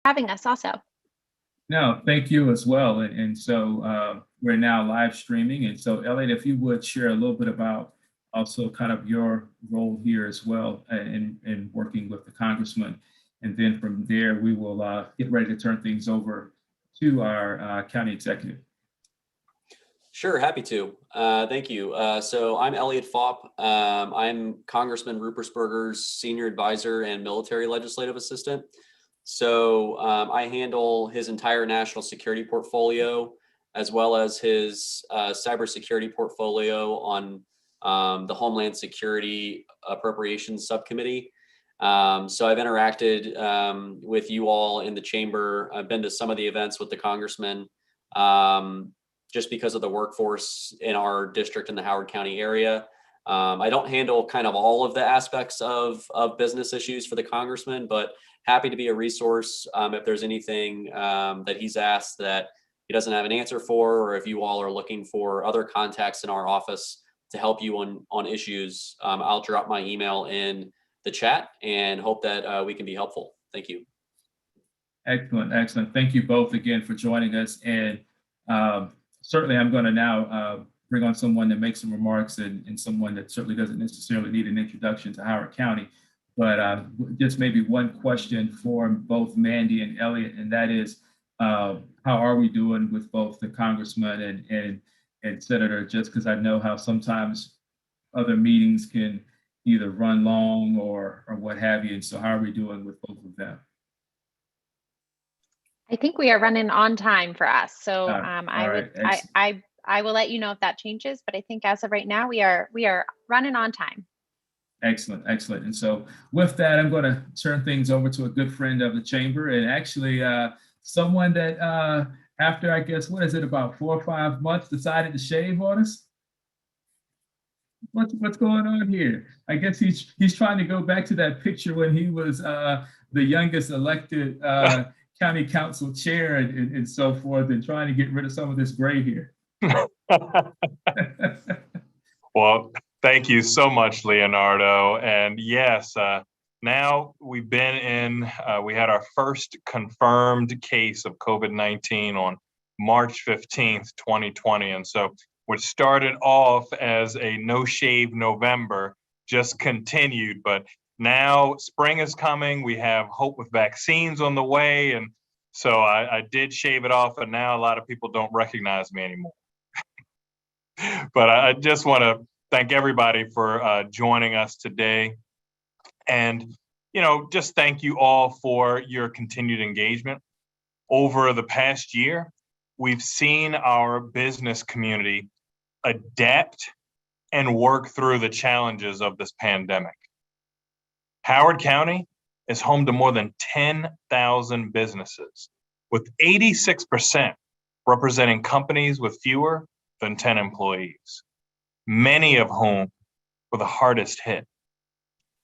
having us also. No, thank you as well. And so we're now live streaming. And so Elliot, if you would share a little bit about also kind of your role here as well in working with the Congressman. And then from there, we will get ready to turn things over to our county executive. Sure, happy to. Thank you. So I'm Elliot Fopp. I'm Congressman Rupertsberger's senior advisor and military legislative assistant. So I handle his entire national security portfolio, as well as his cybersecurity portfolio on the Homeland Security Appropriations Subcommittee. So I've interacted with you all in the chamber. I've been to some of the events with the Congressman just because of the workforce in our district in the Howard County area. I don't handle kind of all of the aspects of business issues for the Congressman, but happy to be a resource if there's anything that he's asked that he doesn't have an answer for, or if you all are looking for other contacts in our office to help you on issues. I'll drop my email in the chat and hope that we can be helpful. Thank you. Excellent, excellent. Thank you both again for joining us. And certainly I'm going to now bring on someone to make some remarks and someone that certainly doesn't necessarily need an introduction to Howard County. But just maybe one question for both Mandy and Elliot, and that is, how are we doing with both the Congressman and Senator? Just because I know how sometimes other meetings can either run long or what have you. And so how are we doing with both of them? I think we are running on time for us. So I will let you know if that changes, but I think as of right now, we are running on time. Excellent, excellent. And so with that, I'm going to turn things over to a good friend of the chamber, and actually someone that after, I guess, what is it, about 4 or 5 months, decided to shave on us. What's going on here? I guess he's trying to go back to that picture when he was the youngest elected county council chair and so forth, and trying to get rid of some of this gray here. Well, thank you so much, Leonardo. And yes, now we've been in, we had our first confirmed case of COVID-19 on March 15th, 2020. And so what started off as a no shave November just continued, but now spring is coming. We have hope with vaccines on the way. And so I did shave it off, and now a lot of people don't recognize me anymore. But I just want to thank everybody for joining us today. And, just thank you all for your continued engagement. Over the past year, we've seen our business community adapt and work through the challenges of this pandemic. Howard County is home to more than 10,000 businesses, with 86% representing companies with fewer than 10 employees, many of whom were the hardest hit.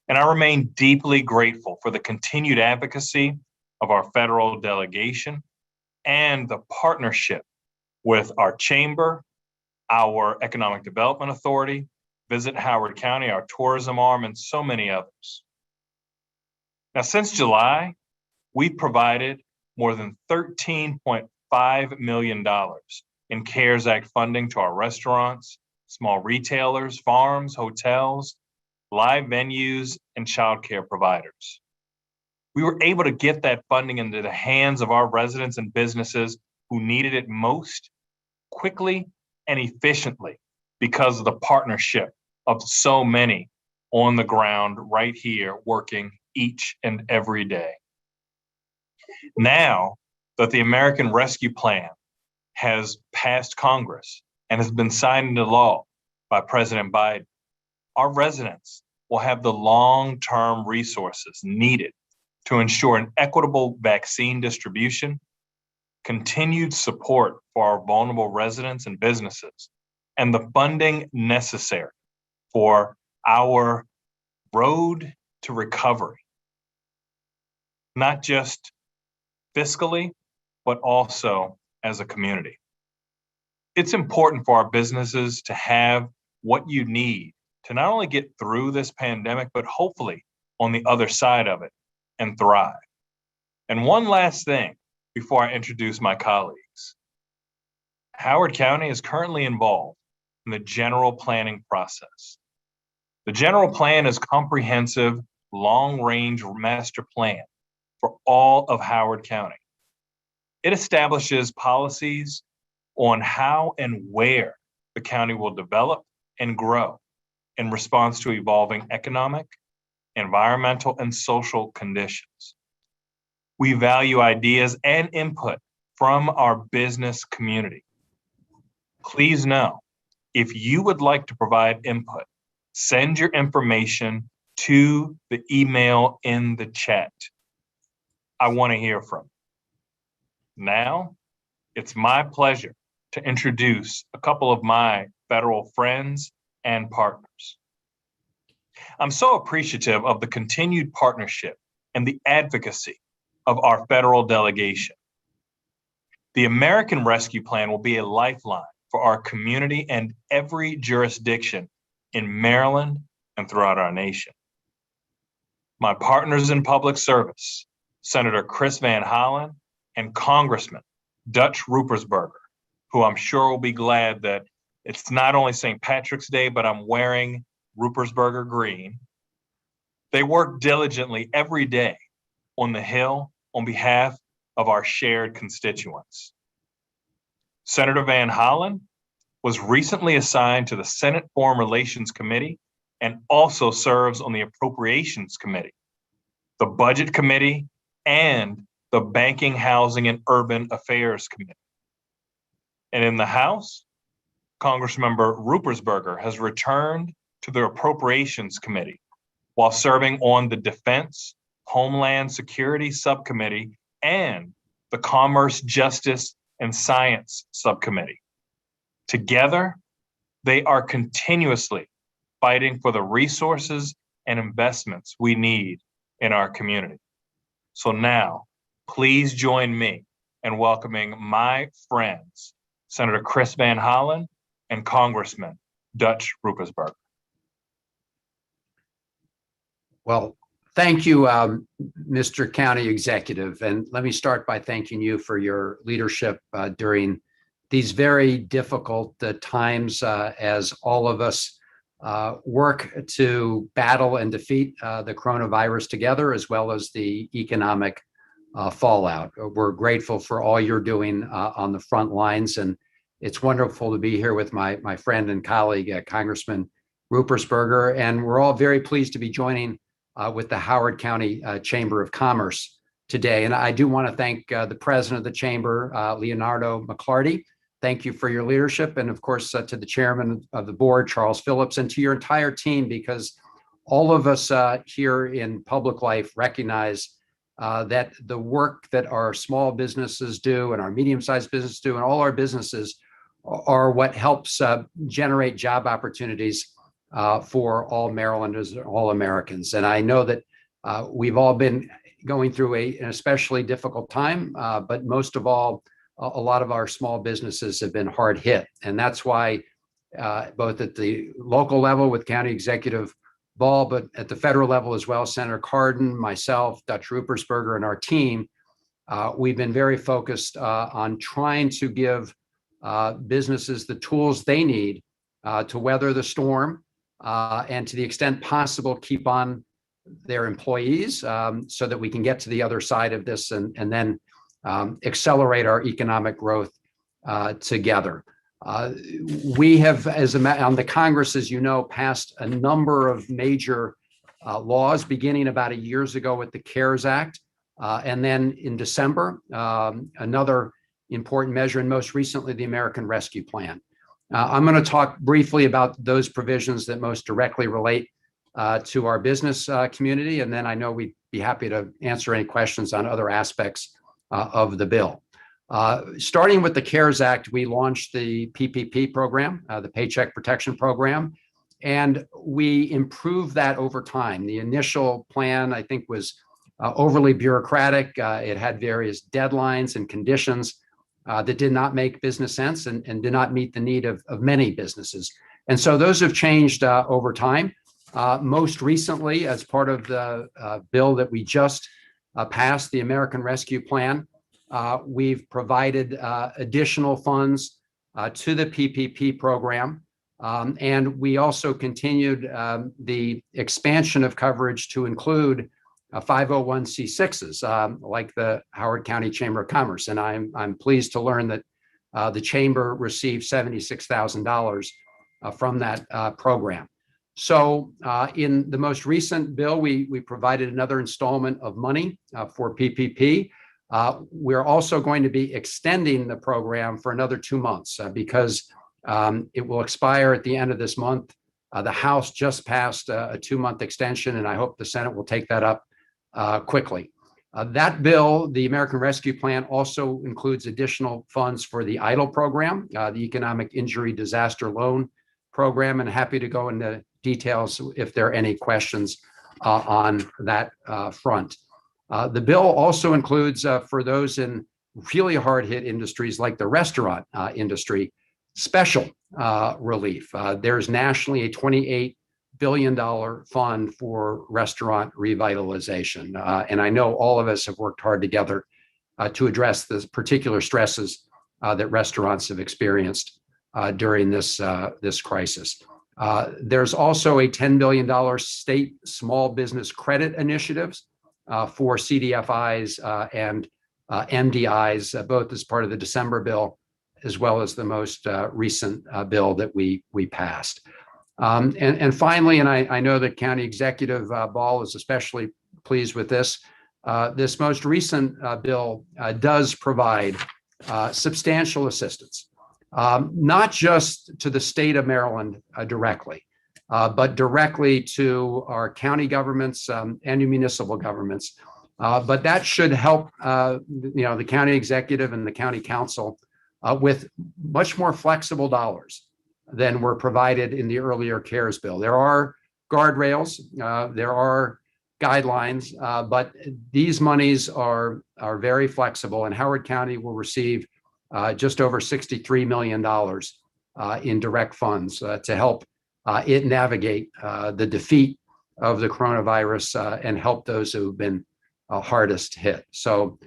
And I remain deeply grateful for the continued advocacy of our federal delegation and the partnership with our chamber, our Economic Development Authority, Visit Howard County, our tourism arm, and so many others. Now, since July, we've provided more than $13.5 million in CARES Act funding to our restaurants, small retailers, farms, hotels, live venues, and childcare providers. We were able to get that funding into the hands of our residents and businesses who needed it most, quickly and efficiently, because of the partnership of so many on the ground right here working each and every day. Now that the American Rescue Plan has passed Congress and has been signed into law by President Biden, our residents will have the long-term resources needed to ensure an equitable vaccine distribution, continued support for our vulnerable residents and businesses, and the funding necessary for our road to recovery, not just fiscally, but also as a community. It's important for our businesses to have what you need to not only get through this pandemic, but hopefully on the other side of it and thrive. And one last thing before I introduce my colleagues. Howard County is currently involved in the general planning process. The general plan is a comprehensive, long-range master plan for all of Howard County. It establishes policies on how and where the county will develop and grow in response to evolving economic, environmental, and social conditions. We value ideas and input from our business community. Please know, if you would like to provide input, send your information to the email in the chat. I want to hear from you. Now, it's my pleasure to introduce a couple of my federal friends and partners. I'm so appreciative of the continued partnership and the advocacy of our federal delegation. The American Rescue Plan will be a lifeline for our community and every jurisdiction in Maryland and throughout our nation. My partners in public service, Senator Chris Van Hollen and Congressman Dutch Rupertsberger, who I'm sure will be glad that it's not only St. Patrick's Day, but I'm wearing Rupertsberger green. They work diligently every day on the Hill on behalf of our shared constituents. Senator Van Hollen was recently assigned to the Senate Foreign Relations Committee and also serves on the Appropriations Committee, the Budget Committee, and the Banking, Housing, and Urban Affairs Committee. And in the House, Congressmember Rupertsberger has returned to the Appropriations Committee while serving on the Defense, Homeland Security Subcommittee and the Commerce, Justice, and Science Subcommittee. Together, they are continuously fighting for the resources and investments we need in our community. So now, please join me in welcoming my friends, Senator Chris Van Hollen and Congressman Dutch Rupertsberger. Well, thank you, Mr. County Executive. And let me start by thanking you for your leadership during these very difficult times as all of us work to battle and defeat the coronavirus together, as well as the economic fallout. We're grateful for all you're doing on the front lines. And it's wonderful to be here with my friend and colleague, Congressman Rupertsberger. And we're all very pleased to be joining with the Howard County Chamber of Commerce today. And I do want to thank the president of the chamber, Leonardo McClarty. Thank you for your leadership. And of course, to the chairman of the board, Charles Phillips, and to your entire team, because all of us here in public life recognize that the work that our small businesses do and our medium-sized businesses do and all our businesses are what helps generate job opportunities for all Marylanders and all Americans. And I know that we've all been going through an especially difficult time, but most of all, a lot of our small businesses have been hard hit. And that's why both at the local level with County Executive Ball, but at the federal level as well, Senator Cardin, myself, Dutch Rupertsberger, and our team, we've been very focused on trying to give businesses the tools they need to weather the storm and to the extent possible, keep on their employees so that we can get to the other side of this and then accelerate our economic growth together. We have, on the Congress, as you know, passed a number of major laws beginning about a year ago with the CARES Act. And then in December, another important measure, and most recently, the American Rescue Plan. I'm going to talk briefly about those provisions that most directly relate to our business community. And then I know we'd be happy to answer any questions on other aspects of the bill. Starting with the CARES Act, we launched the PPP program, the Paycheck Protection Program, and we improved that over time. The initial plan, I think, was overly bureaucratic. It had various deadlines and conditions that did not make business sense and did not meet the need of many businesses. And so those have changed over time. Most recently, as part of the bill that we just passed the American Rescue Plan. We've provided additional funds to the PPP program. And we also continued the expansion of coverage to include 501c6s, like the Howard County Chamber of Commerce. And I'm pleased to learn that the Chamber received $76,000 from that program. So in the most recent bill, we provided another installment of money for PPP. We're also going to be extending the program for another 2 months because it will expire at the end of this month. The House just passed a 2-month extension, and I hope the Senate will take that up quickly. That bill, the American Rescue Plan, also includes additional funds for the EIDL program, the Economic Injury Disaster Loan Program, and happy to go into details if there are any questions on that front. The bill also includes, for those in really hard-hit industries like the restaurant industry, special relief. There's nationally a $28 billion fund for restaurant revitalization. And I know all of us have worked hard together to address the particular stresses that restaurants have experienced during this crisis. There's also a $10 billion state small business credit initiatives for CDFIs and MDIs, both as part of the December bill, as well as the most recent bill that we passed. And finally, and I know that County Executive Ball is especially pleased with this, this most recent bill does provide substantial assistance, not just to the state of Maryland directly, but directly to our county governments and municipal governments. But that should help the county executive and the county council with much more flexible dollars than were provided in the earlier CARES bill. There are guardrails, there are guidelines, but these monies are very flexible, and Howard County will receive just over $63 million in direct funds to help it navigate the defeat of the coronavirus and help those who have been hardest hit. So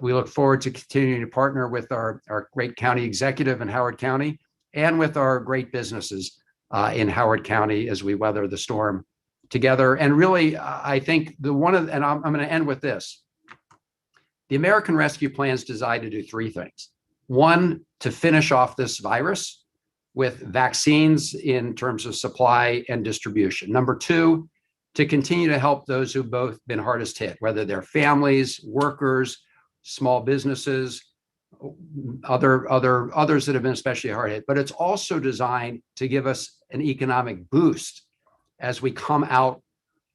we look forward to continuing to partner with our great county executive in Howard County and with our great businesses in Howard County as we weather the storm together. And really, I think and I'm going to end with this. The American Rescue Plan is designed to do 3 things. 1, to finish off this virus with vaccines in terms of supply and distribution. Number 2, to continue to help those who've both been hardest hit, whether they're families, workers, small businesses, others that have been especially hard hit. But it's also designed to give us an economic boost as we come out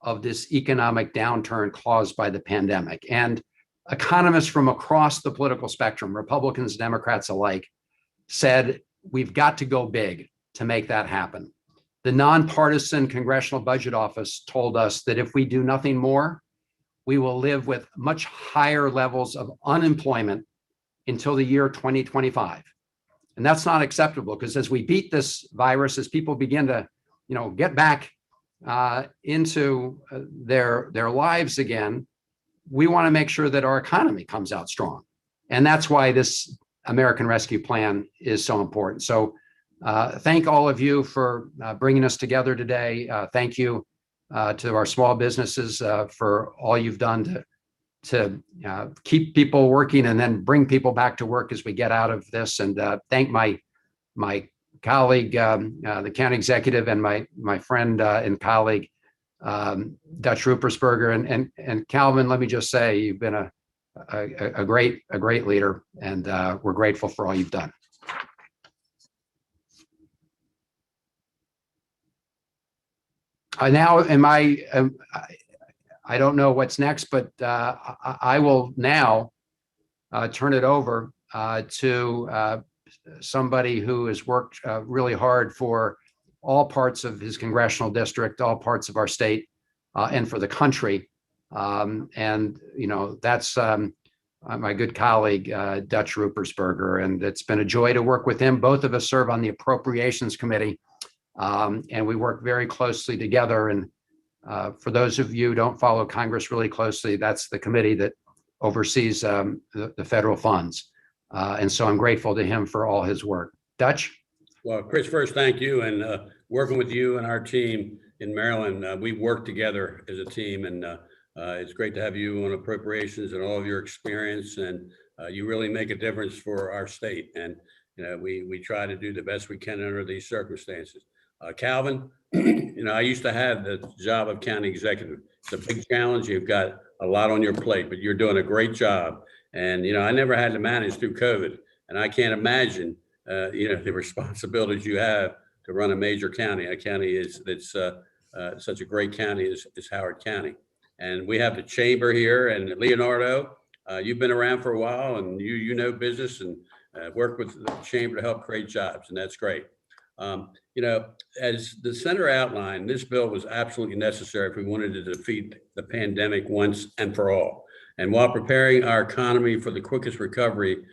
of this economic downturn caused by the pandemic. And economists from across the political spectrum, Republicans, Democrats alike, said we've got to go big to make that happen. The nonpartisan Congressional Budget Office told us that if we do nothing more, we will live with much higher levels of unemployment until the year 2025. And that's not acceptable, because as we beat this virus, as people begin to, get back into their lives again, we want to make sure that our economy comes out strong. And that's why this American Rescue Plan is so important. So thank all of you for bringing us together today. Thank you to our small businesses for all you've done to keep people working and then bring people back to work as we get out of this. And thank my colleague, the county executive, and my friend and colleague, Dutch Rupertsberger. And Calvin, let me just say, you've been a great leader, and we're grateful for all you've done. Now, I don't know what's next, but I will now turn it over to somebody who has worked really hard for all parts of his congressional district, all parts of our state, and for the country. And that's my good colleague, Dutch Rupertsberger, and it's been a joy to work with him. Both of us serve on the Appropriations Committee, and we work very closely together. And For those of you who don't follow Congress really closely, that's the committee that oversees the federal funds. And so I'm grateful to him for all his work. Dutch? Well, Chris, first, thank you. And working with you and our team in Maryland, we work together as a team. And it's great to have you on appropriations and all of your experience. And you really make a difference for our state. And we try to do the best we can under these circumstances. Calvin, I used to have the job of county executive. It's a big challenge. You've got a lot on your plate, but you're doing a great job. And, I never had to manage through COVID, and I can't imagine, the responsibilities you have to run a major county. A county that's such a great county as Howard County. And we have the chamber here, and Leonardo, you've been around for a while, and you know business and work with the chamber to help create jobs, and that's great. As the senator outlined, this bill was absolutely necessary if we wanted to defeat the pandemic once and for all. And while preparing our economy for the quickest recovery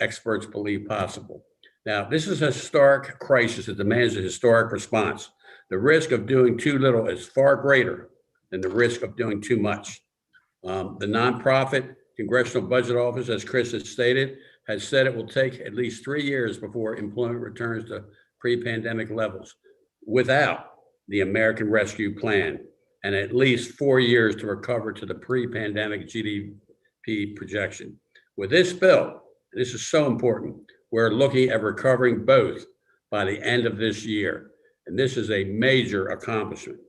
experts believe possible. Now, this is a historic crisis that demands a historic response. The risk of doing too little is far greater than the risk of doing too much. The nonprofit Congressional Budget Office, as Chris has stated, has said it will take at least 3 years before employment returns to pre-pandemic levels without the American Rescue Plan, and at least 4 years to recover to the pre-pandemic GDP projection. With this bill, this is so important, we're looking at recovering both by the end of this year. And this is a major accomplishment.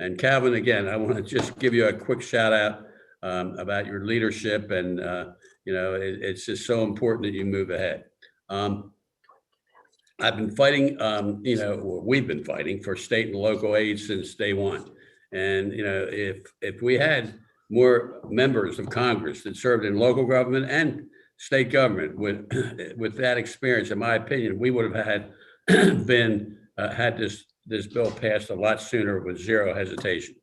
And Calvin, again, I want to just give you a quick shout out about your leadership. And, it's just so important that you move ahead. I've been fighting, we've been fighting for state and local aid since day one. And, if we had more members of Congress that served in local government and state government with that experience, in my opinion, we would have had had this bill passed a lot sooner with zero hesitation.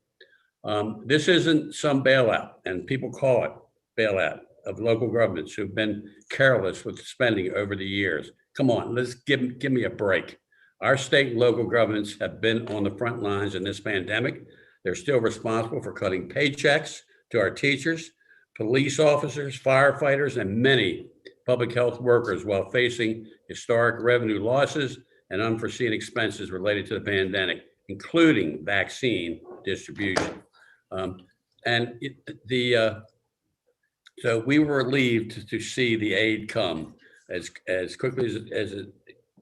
This isn't some bailout, and people call it bailout of local governments who've been careless with spending over the years. Come on, let's give me a break. Our state and local governments have been on the front lines in this pandemic. They're still responsible for cutting paychecks to our teachers, police officers, firefighters, and many public health workers while facing historic revenue losses and unforeseen expenses related to the pandemic, including vaccine distribution. So we were relieved to see the aid come as quickly as it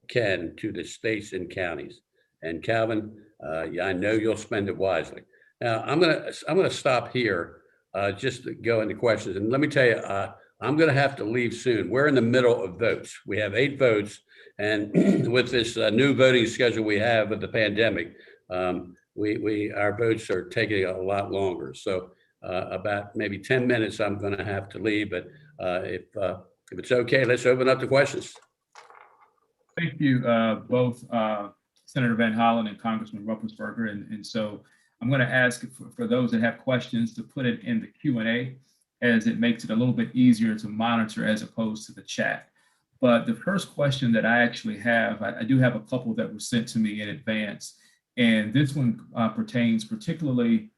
can to the states and counties. And Calvin, I know you'll spend it wisely. Now I'm gonna stop here just to go into questions. And let me tell you, I'm gonna have to leave soon. We're in the middle of votes. We have 8 votes, and with this new voting schedule we have with the pandemic, our votes are taking a lot longer. So about maybe 10 minutes, I'm gonna have to leave. But if it's okay, let's open up the questions. Thank you, both Senator Van Hollen and Congressman Rupertsberger. And so I'm going to ask for those that have questions to put it in the Q&A, as it makes it a little bit easier to monitor as opposed to the chat. But the first question that I actually have, I do have a couple that were sent to me in advance. And this one pertains particularly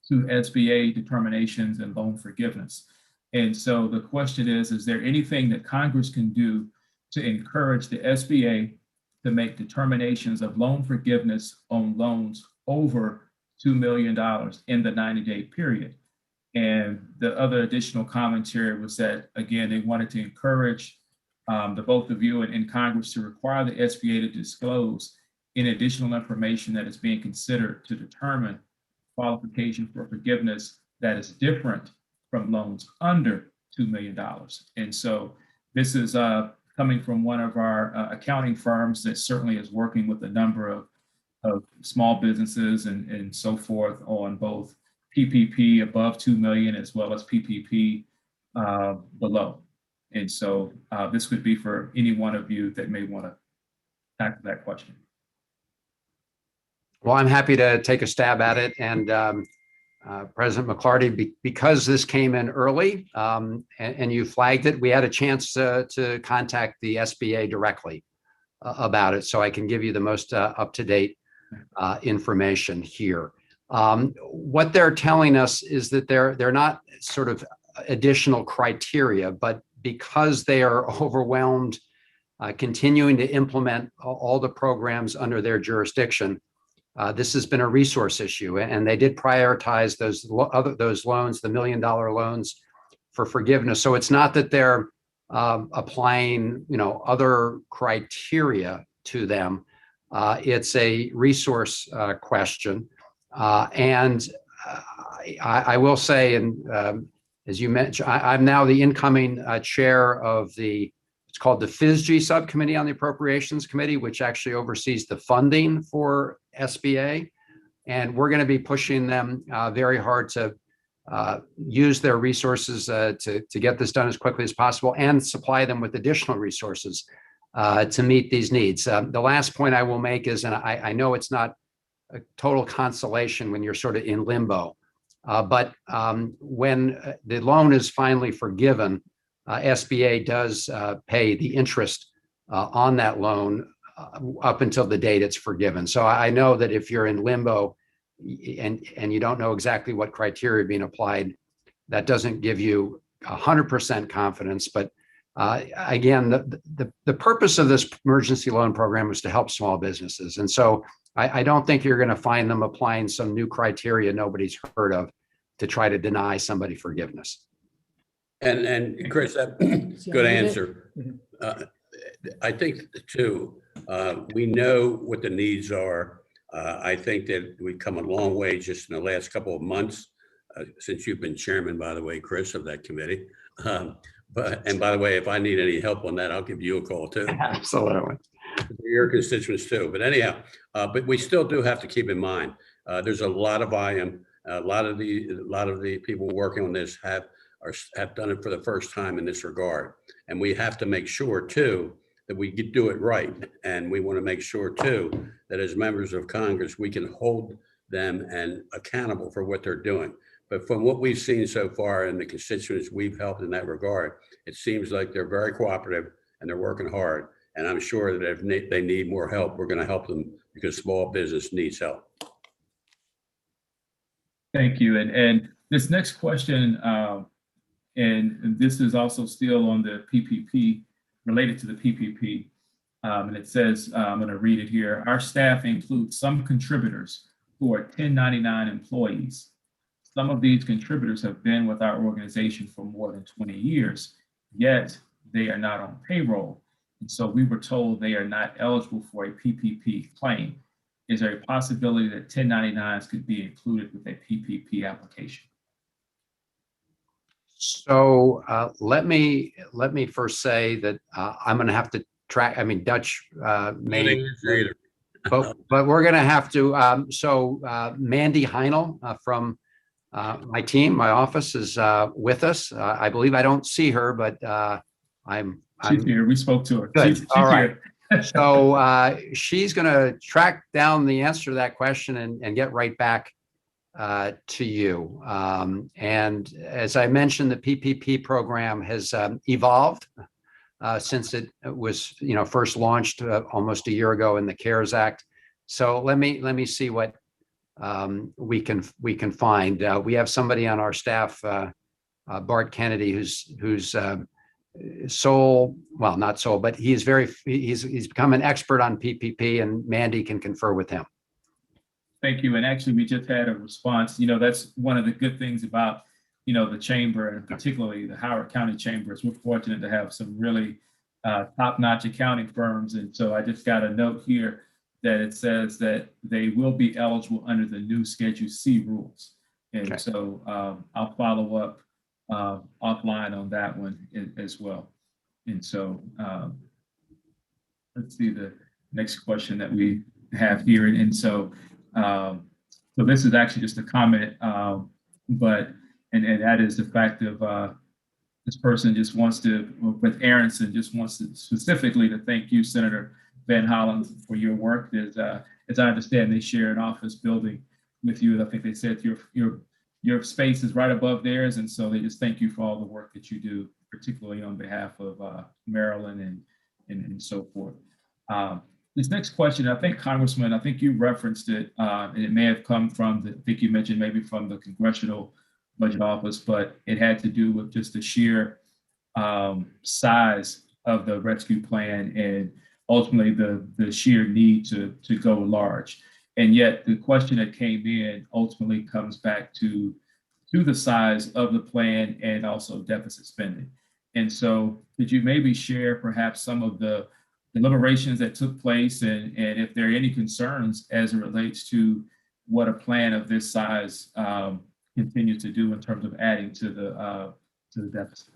to SBA determinations and loan forgiveness. And so the question is there anything that Congress can do to encourage the SBA to make determinations of loan forgiveness on loans over $2 million in the 90-day period? And the other additional commentary was that, again, they wanted to encourage the both of you in Congress to require the SBA to disclose any additional information that is being considered to determine qualification for forgiveness that is different from loans under $2 million. And so this is coming from one of our accounting firms that certainly is working with a number of small businesses and so forth on both PPP above 2 million as well as PPP below. And so this would be for any one of you that may want to tackle that question. Well, I'm happy to take a stab at it. And President McClarty, because this came in early and you flagged it, we had a chance to contact the SBA directly about it. So I can give you the most up-to-date information here. What they're telling us is that they're not sort of additional criteria, but because they are overwhelmed, continuing to implement all the programs under their jurisdiction, this has been a resource issue, and they did prioritize those loans, the $1 million loans, for forgiveness. So it's not that they're applying, other criteria to them. It's a resource question. And I will say, and as you mentioned, I'm now the incoming chair of it's called the FISG Subcommittee on the Appropriations Committee, which actually oversees the funding for SBA. And we're going to be pushing them very hard to use their resources to get this done as quickly as possible and supply them with additional resources to meet these needs. The last point I will make is, and I know it's not a total consolation when you're sort of in limbo, but when the loan is finally forgiven, SBA does pay the interest on that loan up until the date it's forgiven. So I know that if you're in limbo and you don't know exactly what criteria are being applied, that doesn't give you 100% confidence. But again, the purpose of this emergency loan program is to help small businesses. And so I don't think you're going to find them applying some new criteria nobody's heard of to try to deny somebody forgiveness. And Chris, good answer. I think too, we know what the needs are. I think that we've come a long way just in the last couple of months, since you've been chairman, by the way, Chris, of that committee. And by the way, if I need any help on that, I'll give you a call too. Absolutely. Your constituents too. But anyhow, but we still do have to keep in mind, there's a lot of volume. A lot of the people working on this have done it for the first time in this regard. And we have to make sure too that we do it right. And we want to make sure too that as members of Congress, we can hold them and accountable for what they're doing. But from what we've seen so far and the constituents we've helped in that regard, it seems like they're very cooperative and they're working hard. And I'm sure that if they need more help, we're going to help them because small business needs help. Thank you. And this next question, and this is also still on the PPP, related to the PPP. And it says, I'm going to read it here. Our staff includes some contributors who are 1099 employees. Some of these contributors have been with our organization for more than 20 years, yet they are not on payroll. And so we were told they are not eligible for a PPP claim. Is there a possibility that 1099s could be included with a PPP application? So let me first say that I'm going to have to track. I mean, Dutch may, but we're going to have to. So Mandy Heinel from my team, my office, is with us. I believe I don't see her, but I'm here. We spoke to her. Good. She's All right. here. So she's going to track down the answer to that question and get right back to you. And as I mentioned, the PPP program has evolved since it was, first launched almost a year ago in the CARES Act. So let me see what we can find. We have somebody on our staff, Bart Kennedy, who's not sole, but he's become an expert on PPP, and Mandy can confer with him. Thank you. And actually, we just had a response. That's one of the good things about, the chamber, and particularly the Howard County Chambers. We're fortunate to have some really top-notch accounting firms. And so I just got a note here that it says that they will be eligible under the new Schedule C rules. And okay. So I'll follow up offline on that one as well. And so let's see the next question that we have here. And so this is actually just a comment, but that is the fact of this person just wants to, with Aronson, just wants to specifically to thank you, Senator Van Hollen, for your work. As I understand, they share an office building with you. I think they said your space is right above theirs, and so they just thank you for all the work that you do, particularly on behalf of Maryland and so forth. This next question, I think Congressman, I think you referenced it, and it may have come from I think you mentioned maybe from the Congressional Budget Office, but it had to do with just the sheer size of the rescue plan and ultimately the sheer need to go large. And yet the question that came in ultimately comes back to the size of the plan and also deficit spending. And so could you maybe share perhaps some of the deliberations that took place and if there are any concerns as it relates to what a plan of this size continues to do in terms of adding to the deficit?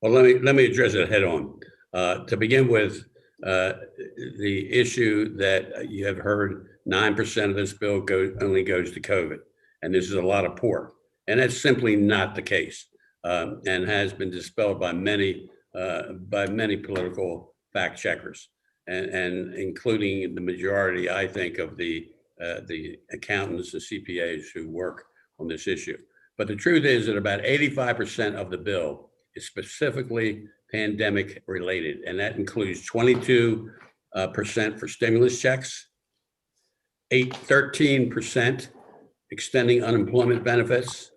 Well, let me address it head on. To begin with, the issue that you have heard, 9% of this bill only goes to COVID, and this is a lot of pork, and that's simply not the case, and has been dispelled by many political fact checkers, and including the majority, I think, of the accountants and CPAs who work on this issue. But the truth is that about 85% of the bill is specifically pandemic related, and that includes 22% for stimulus checks, 13% extending unemployment benefits,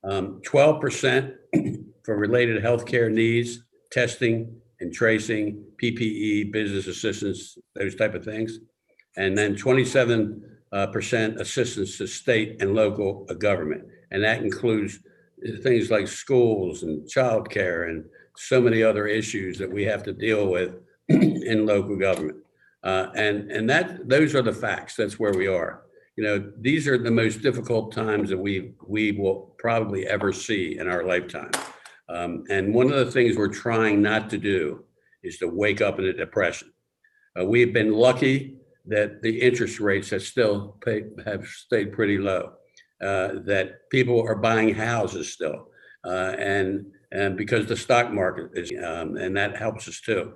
12% for related healthcare needs, testing and tracing, PPE, business assistance, those type of things, and then 27% assistance to state and local government, and that includes things like schools and childcare and so many other issues that we have to deal with in local government. And those are the facts. That's where we are. You know, these are the most difficult times that we will probably ever see in our lifetime. And one of the things we're trying not to do is to wake up in a depression. We've been lucky that the interest rates have stayed pretty low, that people are buying houses still, and because the stock market is, and that helps us too.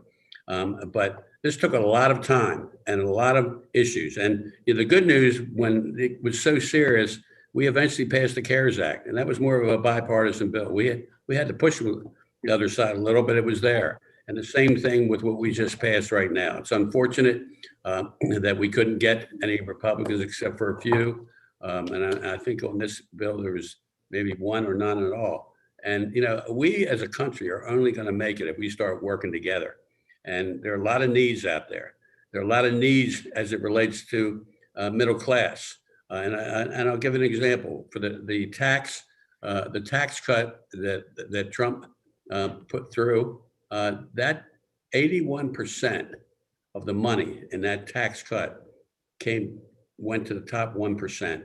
But this took a lot of time and a lot of issues. And the good news, when it was so serious, we eventually passed the CARES Act, and that was more of a bipartisan bill. We had to push the other side a little, but it was there. And the same thing with what we just passed right now. It's unfortunate that we couldn't get any Republicans except for a few. And I think on this bill, there was maybe one or none at all. And, you know, we as a country are only going to make it if we start working together. And there are a lot of needs out there. There are a lot of needs as it relates to middle class. And I'll give an example for the tax cut that Trump put through. That 81% of the money in that tax cut went to the top 1%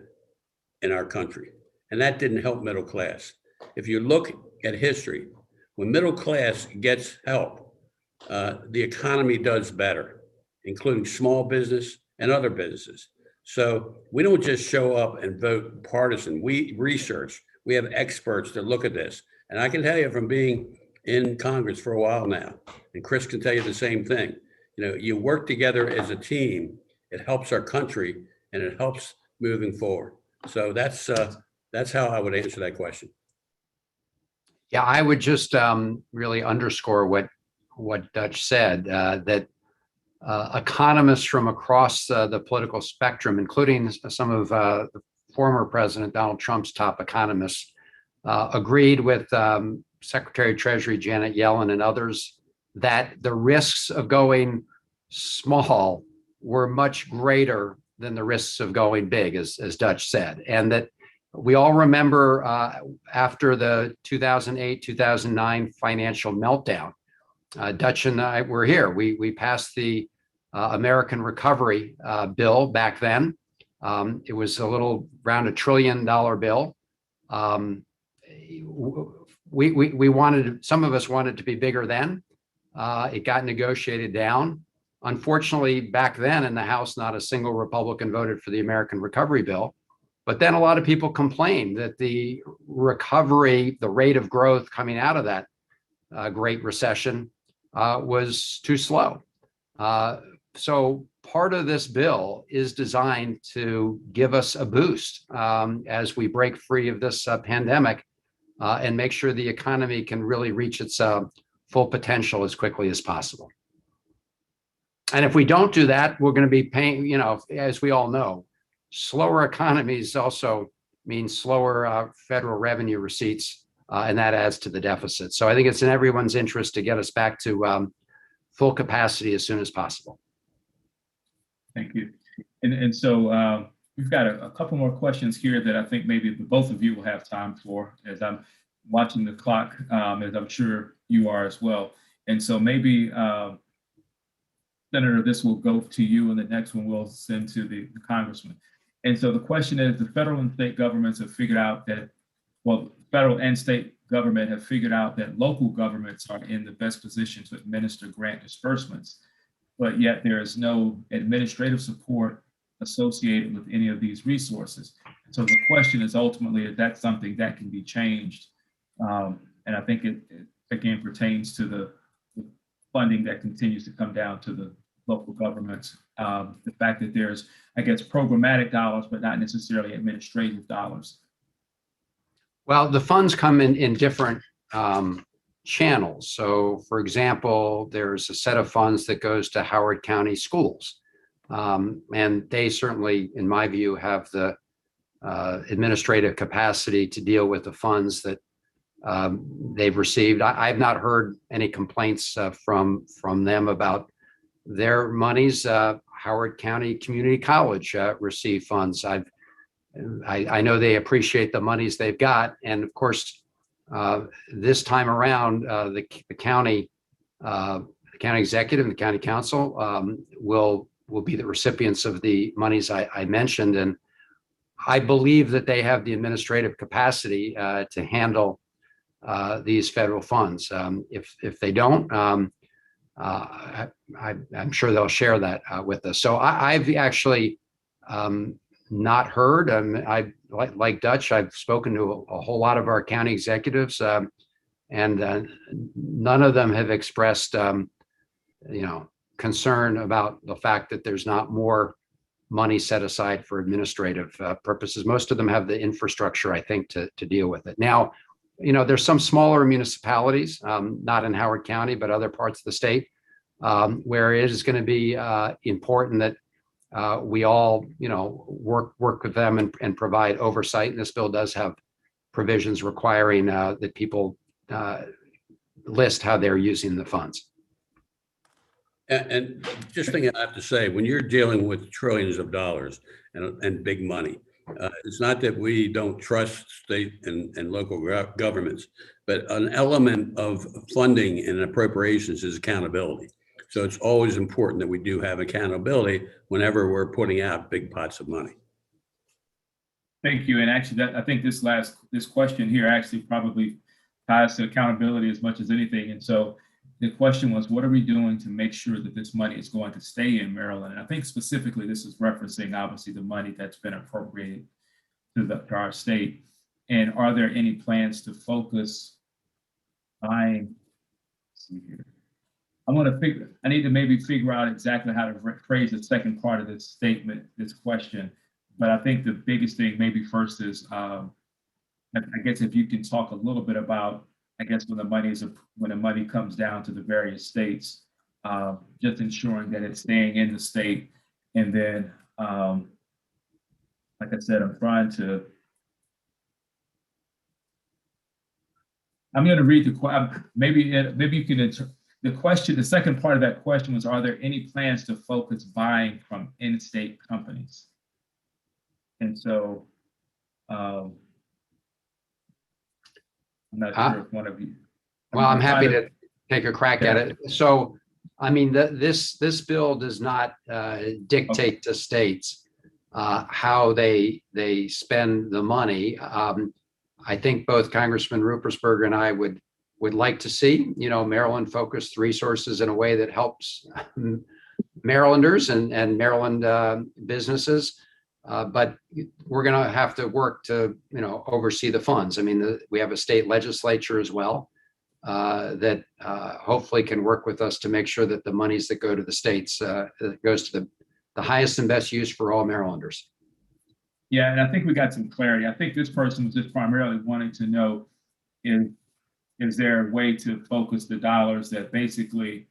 in our country, and that didn't help middle class. If you look at history, when middle class gets help, the economy does better, including small business and other businesses. So we don't just show up and vote partisan. We research. We have experts that look at this. And I can tell you from being in Congress for a while now, and Chris can tell you the same thing. You know, you work together as a team. It helps our country and it helps moving forward. So that's how I would answer that question. Yeah, I would just really underscore what Dutch said, that economists from across the political spectrum, including some of the former President Donald Trump's top economists, agreed with Secretary of Treasury Janet Yellen and others that the risks of going small were much greater than the risks of going big, as Dutch said. And that we all remember after the 2008-2009 financial meltdown, Dutch and I were here. We passed the American Recovery Bill back then. It was a little around $1 trillion bill. We wanted, some of us wanted to be bigger then. It got negotiated down. Unfortunately, back then in the House, not a single Republican voted for the American Recovery Bill. But then a lot of people complained that the recovery, the rate of growth coming out of that Great Recession was too slow. So part of this bill is designed to give us a boost as we break free of this pandemic and make sure the economy can really reach its full potential as quickly as possible. And if we don't do that, we're going to be paying, as we all know, slower economies also mean slower federal revenue receipts, and that adds to the deficit. So I think it's in everyone's interest to get us back to full capacity as soon as possible. Thank you. And so we've got a couple more questions here that I think maybe both of you will have time for, as I'm watching the clock, as I'm sure you are as well. And so maybe, Senator, this will go to you, and the next one we'll send to the Congressman. And so the question is, the federal and state governments have figured out that, well, federal and state government have figured out that local governments are in the best position to administer grant disbursements, but yet there is no administrative support associated with any of these resources. So the question is ultimately, is that something that can be changed? And I think it again pertains to the funding that continues to come down to the local governments. The fact that there's, I guess, programmatic dollars, but not necessarily administrative dollars. Well, the funds come in different channels. So, for example, there's a set of funds that goes to Howard County schools. And they certainly, in my view, have the administrative capacity to deal with the funds that they've received. I've not heard any complaints from them about their monies. Howard County Community College received funds. I know they appreciate the monies they've got, and of course, this time around, the county executive and the county council will be the recipients of the monies I mentioned, and I believe that they have the administrative capacity to handle these federal funds. If they don't, I'm sure they'll share that with us. So I've actually not heard. I like Dutch. I've spoken to a whole lot of our county executives, and none of them have expressed, concern about the fact that there's not more money set aside for administrative purposes. Most of them have the infrastructure, I think, to deal with it. Now, there's some smaller municipalities, not in Howard County, but other parts of the state, where it is going to be important that we all, work with them and provide oversight. And this bill does have provisions requiring that people list how they're using the funds. And just thing I have to say, when you're dealing with trillions of dollars and big money, it's not that we don't trust state and local governments, but an element of funding and appropriations is accountability. So it's always important that we do have accountability whenever we're putting out big pots of money. Thank you. And actually, I think this question here actually probably ties to accountability as much as anything. And so the question was, what are we doing to make sure that this money is going to stay in Maryland? And I think specifically this is referencing obviously the money that's been appropriated to our state. And are there any plans to focus buying? Let's see here. I need to maybe figure out exactly how to phrase the second part of this statement, this question. But I think the biggest thing maybe first is, I guess if you can talk a little bit about, I guess when the money comes down to the various states, just ensuring that it's staying in the state. And then, like I said, I'm going to read the, maybe you can, the second part of that question was, are there any plans to focus buying from in-state companies? And so, I'm not sure if one of you. Well, I'm happy to take a crack at it. So, I mean, this bill does not dictate to states how they spend the money. I think both Congressman Rupertsburg and I would like to see, Maryland focused resources in a way that helps Marylanders and Maryland businesses. But we're going to have to work to, oversee the funds. I mean, we have a state legislature as well that hopefully can work with us to make sure that the monies that go to the states goes to the highest and best use for all Marylanders. Yeah, and I think we got some clarity. I think this person was just primarily wanting to know, is there a way to focus the dollars that basically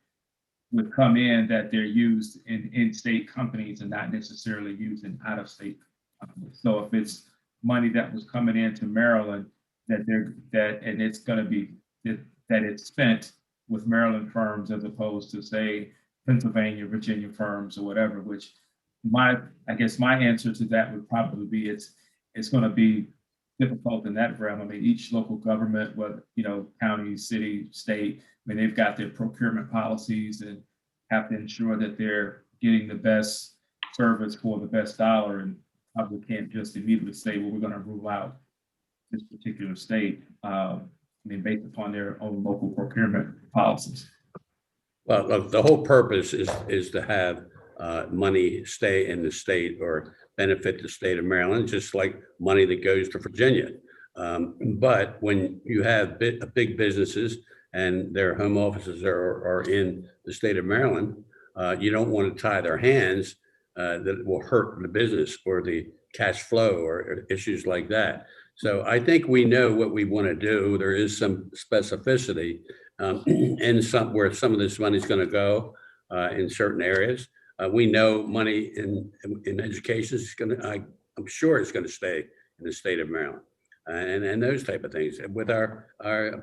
would come in that they're used in state companies and not necessarily used in out-of-state companies. So if it's money that was coming into Maryland, and it's going to be that it's spent with Maryland firms as opposed to, say, Pennsylvania, Virginia firms or whatever, which I guess my answer to that would probably be it's going to be difficult in that realm. I mean, each local government, whether, county, city, state, I mean, they've got their procurement policies and have to ensure that they're getting the best service for the best dollar, and probably can't just immediately say, well, we're going to rule out this particular state, based upon their own local procurement policies. Well, look, the whole purpose is to have money stay in the state or benefit the state of Maryland, just like money that goes to Virginia. But when you have big businesses and their home offices are in the state of Maryland, you don't want to tie their hands that will hurt the business or the cash flow or issues like that. So I think we know what we want to do. There is some specificity in where some of this money is going to go in certain areas. We know money in education is going to, I'm sure it's going to stay in the state of Maryland, and those type of things. With our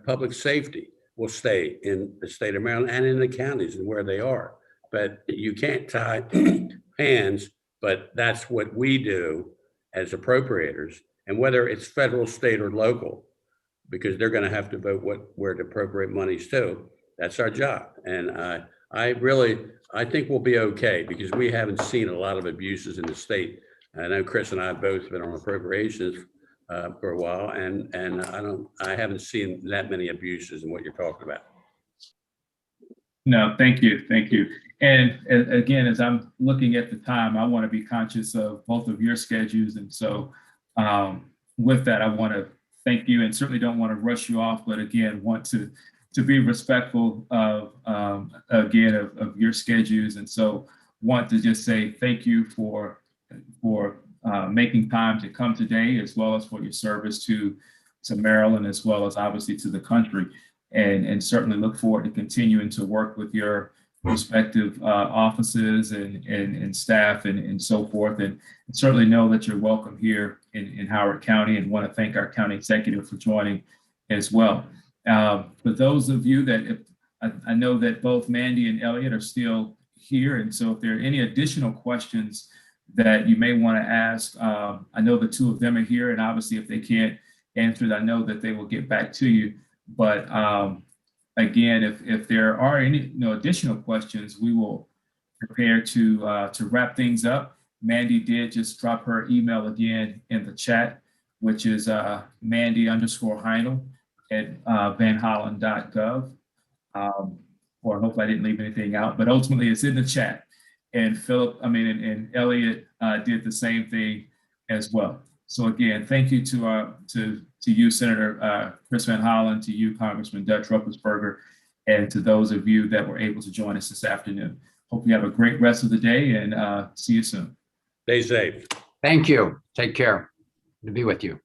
public safety will stay in the state of Maryland and in the counties and where they are. But you can't tie hands, but that's what we do as appropriators. And whether it's federal, state, or local, because they're going to have to vote where to appropriate monies to, that's our job. And I think we'll be okay, because we haven't seen a lot of abuses in the state. I know Chris and I have both been on appropriations for a while, and I haven't seen that many abuses in what you're talking about. No, thank you. And again, as I'm looking at the time, I want to be conscious of both of your schedules. And so with that, I want to thank you, and certainly don't want to rush you off, but again, want to be respectful of your schedules. And so want to just say thank you for making time to come today, as well as for your service to Maryland, as well as obviously to the country. And certainly look forward to continuing to work with your respective offices and staff and so forth. And certainly know that you're welcome here in Howard County, and want to thank our county executive for joining as well. For those of you that, I know that both Mandy and Elliot are still here. And so if there are any additional questions that you may want to ask, I know the two of them are here, and obviously if they can't answer it, I know that they will get back to you. But again, if there are any additional questions, we will prepare to wrap things up. Mandy did just drop her email again in the chat, which is Mandy_Heinel@vanhollen.gov. Or hopefully I didn't leave anything out, but ultimately it's in the chat. And and Elliot did the same thing as well. So again, thank you to you, Senator Chris Van Hollen, to you, Congressman Dutch Rupertsberger, and to those of you that were able to join us this afternoon. Hope you have a great rest of the day, and see you soon. Stay safe. Thank you. Take care. Good to be with you.